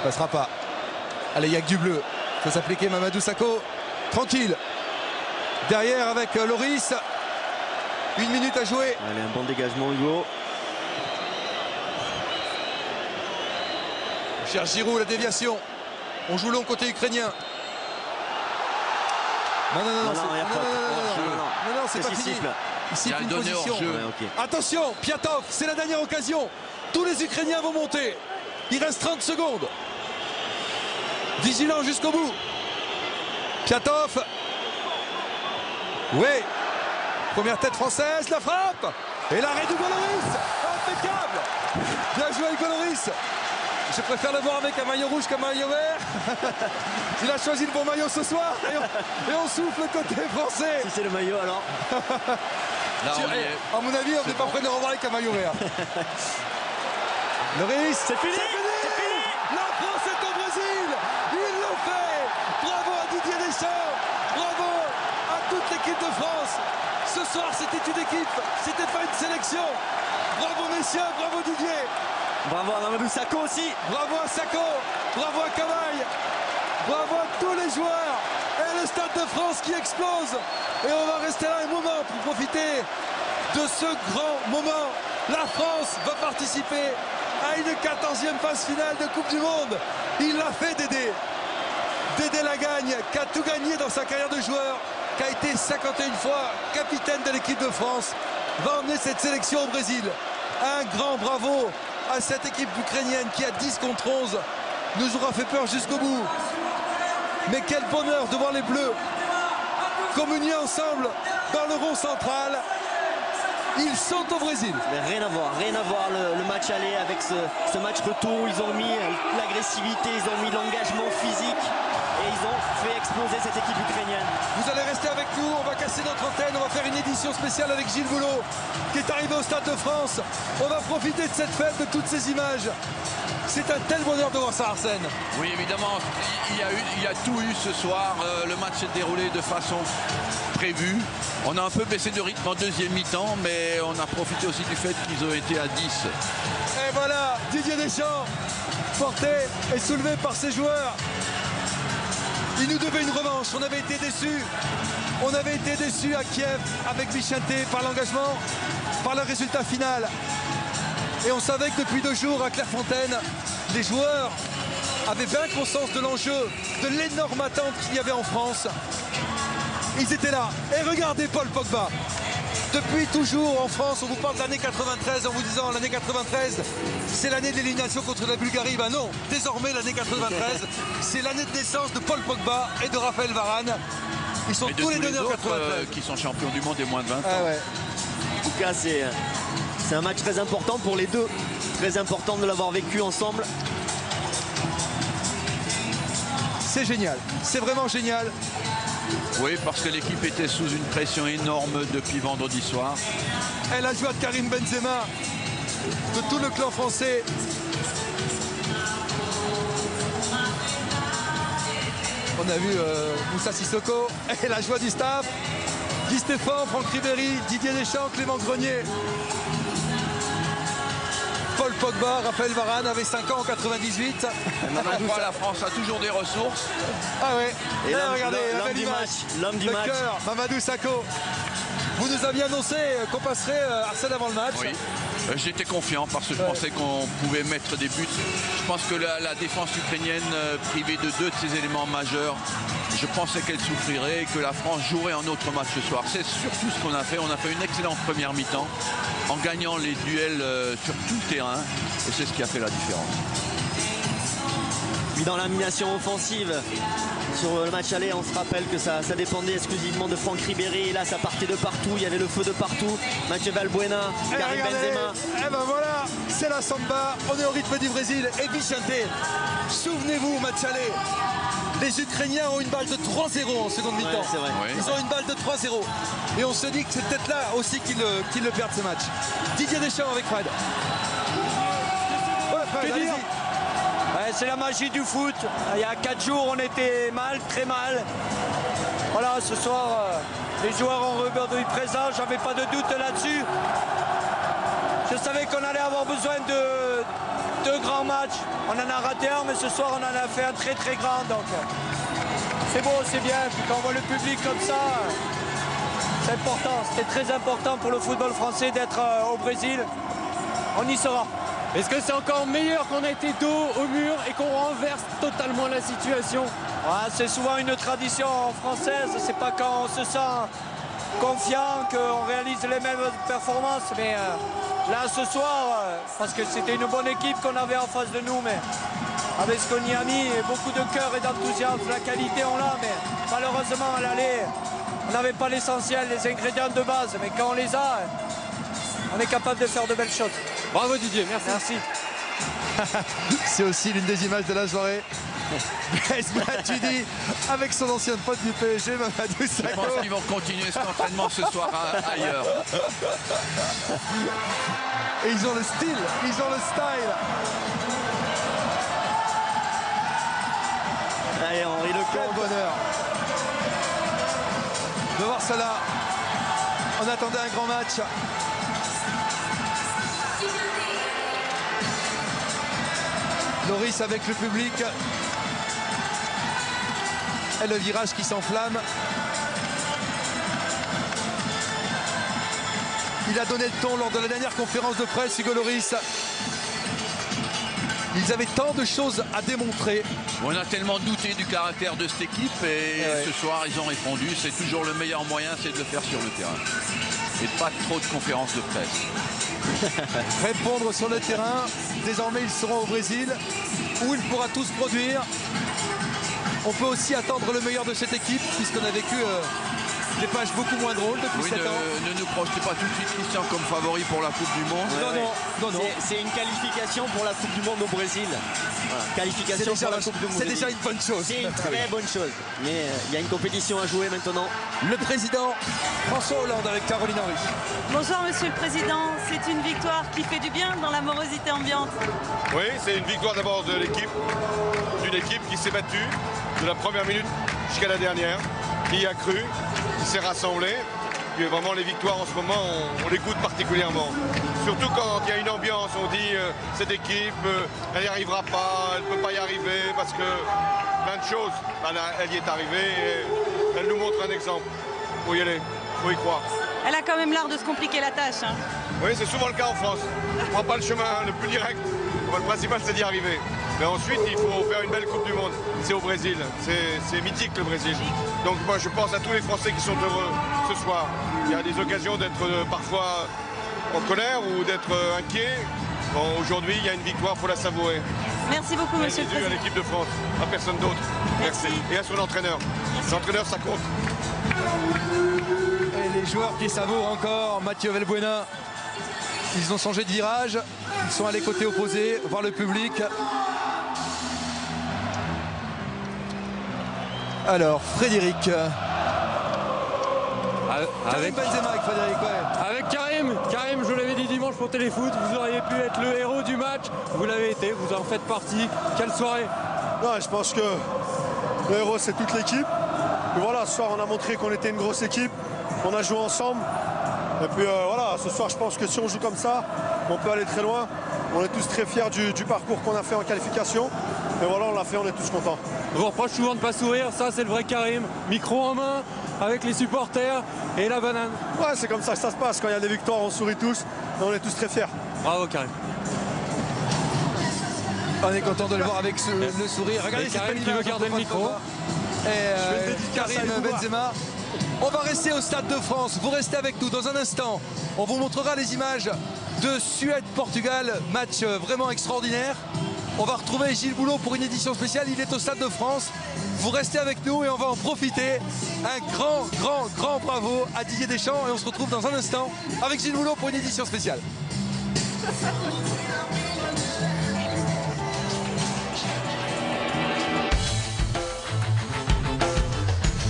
Passera pas. Allez, il n'y a que du bleu. Il faut s'appliquer Mamadou Sakho. Tranquille. Derrière avec Loris. 1 minute à jouer. Allez, un bon dégagement, Hugo. Cher Giroud, la déviation. On joue long côté ukrainien. Non, c'est pas fini. Ici, une position. Ouais, okay. Attention, Piatov, c'est la dernière occasion. Tous les Ukrainiens vont monter. Il reste 30 secondes. Vigilant jusqu'au bout. Piatov. Oui. Première tête française, la frappe. Et l'arrêt du Goloris. Impeccable. Bien joué avec Goloris. Je préfère le voir avec un maillot rouge qu'un maillot vert. Il a choisi le bon maillot ce soir. Et on souffle côté français. Si c'est le maillot, alors. Là, on y est. À mon avis, on n'est pas prêt de le revoir avec un maillot vert. Loris, c'est fini. La France est au Brésil. Ils l'ont fait. Bravo à Didier Deschamps. Bravo à toute l'équipe de France. Ce soir, c'était une équipe. C'était pas une sélection. Bravo messieurs, bravo Didier. Bravo à Mamadou Sakho aussi. Bravo à Sakho. Bravo à Cavaille. Bravo à tous les joueurs. Et le Stade de France qui explose. Et on va rester là un moment pour profiter de ce grand moment. La France va participer à une 14e phase finale de Coupe du Monde. Il l'a fait, Dédé. Dédé Lagagne, qui a tout gagné dans sa carrière de joueur, qui a été 51 fois capitaine de l'équipe de France, va emmener cette sélection au Brésil. Un grand bravo à cette équipe ukrainienne qui, à 10 contre 11, nous aura fait peur jusqu'au bout. Mais quel bonheur de voir les Bleus communier ensemble dans le rond central. Ils sont au Brésil. Mais rien à voir le match aller avec ce match retour. Ils ont mis l'agressivité, ils ont mis l'engagement physique et ils ont fait exploser cette équipe ukrainienne. Vous allez rester avec nous, on va casser notre antenne, on va faire une édition spéciale avec Gilles Boulot qui est arrivé au Stade de France. On va profiter de cette fête, de toutes ces images. C'est un tel bonheur de voir ça, Arsène. Oui, évidemment, il y a tout eu ce soir. Le match s'est déroulé de façon prévue. On a un peu baissé de rythme en deuxième mi-temps, mais on a profité aussi du fait qu'ils ont été à 10. Et voilà, Didier Deschamps, porté et soulevé par ses joueurs. Il nous devait une revanche, on avait été déçus. On avait été déçus à Kiev avec Vicente par l'engagement, par le résultat final. Et on savait que depuis 2 jours à Clairefontaine, les joueurs avaient bien conscience de l'enjeu, de l'énorme attente qu'il y avait en France. Ils étaient là. Et regardez Paul Pogba. Depuis toujours en France, on vous parle de l'année 93 en vous disant l'année 93, c'est l'année de l'élimination contre la Bulgarie. Ben non, désormais l'année 93, c'est l'année de naissance de Paul Pogba et de Raphaël Varane. Ils sont tous les deux en 93. Qui sont champions du monde des moins de 20 ans. Ah ouais. En tout cas, c'est un match très important pour les deux. Très important de l'avoir vécu ensemble. C'est génial, c'est vraiment génial. Oui, parce que l'équipe était sous une pression énorme depuis vendredi soir. Et la joie de Karim Benzema, de tout le clan français. On a vu Moussa Sissoko et la joie du staff. Guy Stéphane, Franck Ribéry, Didier Deschamps, Clément Grenier. Paul Pogba, Raphaël Varane avait 5 ans en 98. La France a toujours des ressources. Ah ouais. Et là, regardez, l'homme du match, cœur, Mamadou Sakho. Vous nous aviez annoncé qu'on passerait Arsène avant le match. Oui. J'étais confiant parce que je pensais qu'on pouvait mettre des buts. Je pense que la défense ukrainienne, privée de 2 de ses éléments majeurs, je pensais qu'elle souffrirait et que la France jouerait un autre match ce soir. C'est surtout ce qu'on a fait. On a fait une excellente première mi-temps en gagnant les duels sur tout le terrain. Et c'est ce qui a fait la différence. Puis dans l'animation offensive, sur le match aller, on se rappelle que ça dépendait exclusivement de Franck Ribéry. Et là, ça partait de partout. Il y avait le feu de partout. Mathieu Valbuena, Karim Benzema. Et ben voilà, c'est la samba. On est au rythme du Brésil. Et Vicente, souvenez-vous, match aller. Les Ukrainiens ont une balle de 3-0 en seconde mi-temps. Ouais, c'est vrai. Ils ont une balle de 3-0. Et on se dit que c'est peut-être là aussi qu'ils le perdent ce match. Didier Deschamps avec Fred. Ouais, Fred, allez-y. Ouais, c'est la magie du foot. Il y a 4 jours, on était mal, très mal. Voilà, ce soir, les joueurs ont revu présent. J'avais pas de doute là-dessus. Je savais qu'on allait avoir besoin 2 grands matchs. On en a raté un, mais ce soir on en a fait un très très grand. Donc c'est beau, c'est bien. Puis quand on voit le public comme ça, c'est important. C'était très important pour le football français d'être au Brésil. On y sera. Est-ce que c'est encore meilleur qu'on a été dos au mur et qu'on renverse totalement la situation? Ouais, c'est souvent une tradition française. C'est pas quand on se sent confiant qu'on réalise les mêmes performances. Mais là, ce soir, parce que c'était une bonne équipe qu'on avait en face de nous, mais avec ce qu'on y a mis, beaucoup de cœur et d'enthousiasme, la qualité on l'a, mais malheureusement à l'aller, on n'avait pas l'essentiel, les ingrédients de base. Mais quand on les a, on est capable de faire de belles choses. Bravo Didier, merci. C'est aussi l'une des images de la soirée. Blaise Matuidi avec son ancien pote du PSG, Mamadou Sakho. Je pense qu'ils vont continuer cet entraînement ce soir ailleurs. Et ils ont le style, ils ont le style. Allez, Henri Quel Lecomte. bonheur de voir cela. On attendait un grand match. Loris avec le public. Et le virage qui s'enflamme. Il a donné le ton lors de la dernière conférence de presse, Hugo Loris. Ils avaient tant de choses à démontrer. On a tellement douté du caractère de cette équipe et ce soir ils ont répondu. C'est toujours le meilleur moyen, c'est de le faire sur le terrain. Et pas trop de conférences de presse. Répondre sur le terrain. Désormais ils seront au Brésil où il pourra tout se produire. On peut aussi attendre le meilleur de cette équipe puisqu'on a vécu des pages beaucoup moins drôles depuis 7 ans. Ne nous projetez pas tout de suite, Christian, comme favori pour la Coupe du Monde. Non. C'est une qualification pour la Coupe du Monde au Brésil. Voilà. Qualification pour la Coupe du Monde. C'est déjà une bonne chose. C'est une très bonne chose. Mais il y a une compétition à jouer maintenant. Le président François Hollande avec Caroline Henry. Bonsoir Monsieur le Président, c'est une victoire qui fait du bien dans la morosité ambiante. Oui, c'est une victoire d'abord de l'équipe, d'une équipe qui s'est battue de la première minute jusqu'à la dernière, qui y a cru, qui s'est rassemblée. Et vraiment les victoires en ce moment, on les goûte particulièrement. Surtout quand il y a une ambiance, on dit cette équipe, elle n'y arrivera pas, elle ne peut pas y arriver parce que plein de choses, elle y est arrivée et elle nous montre un exemple. Il faut y aller, il faut y croire. Elle a quand même l'art de se compliquer la tâche. Hein. Oui, c'est souvent le cas en France. On ne prend pas le chemin le plus direct. Le principal, c'est d'y arriver. Mais ensuite, il faut faire une belle Coupe du Monde. C'est au Brésil. C'est mythique, le Brésil. Donc moi, je pense à tous les Français qui sont heureux ce soir. Il y a des occasions d'être parfois en colère ou d'être inquiet. Bon, aujourd'hui, il y a une victoire, il faut la savourer. Merci beaucoup, Monsieur le C'est dû à Président. l'équipe de France, à personne d'autre. Merci. Et à son entraîneur. L'entraîneur, ça compte. Et les joueurs qui savourent encore, Mathieu Valbuena. Ils ont changé de virage. Ils sont allés côté opposé, voir le public. Alors, Frédéric. Karim Benzema avec Frédéric, ouais. Avec Karim, je l'avais dit dimanche pour Téléfoot, vous auriez pu être le héros du match, vous l'avez été, vous en faites partie. Quelle soirée! Ouais, je pense que le héros c'est toute l'équipe. Et voilà, ce soir on a montré qu'on était une grosse équipe, on a joué ensemble. Et puis voilà, ce soir je pense que si on joue comme ça, on peut aller très loin. On est tous très fiers du parcours qu'on a fait en qualification. Et voilà, on l'a fait, on est tous contents. On vous reproche souvent de ne pas sourire, ça c'est le vrai Karim. Micro en main, avec les supporters et la banane. Ouais, c'est comme ça que ça se passe. Quand il y a des victoires, on sourit tous. Et on est tous très fiers. Bravo Karim. On est content de le voir avec le sourire. Regardez, c'est Karim qui veut garder le micro. Et Karim Benzema. On va rester au Stade de France. Vous restez avec nous dans un instant. On vous montrera les images de Suède-Portugal. Match vraiment extraordinaire. On va retrouver Gilles Boulot pour une édition spéciale. Il est au Stade de France. Vous restez avec nous et on va en profiter. Un grand bravo à Didier Deschamps. Et on se retrouve dans un instant avec Gilles Boulot pour une édition spéciale.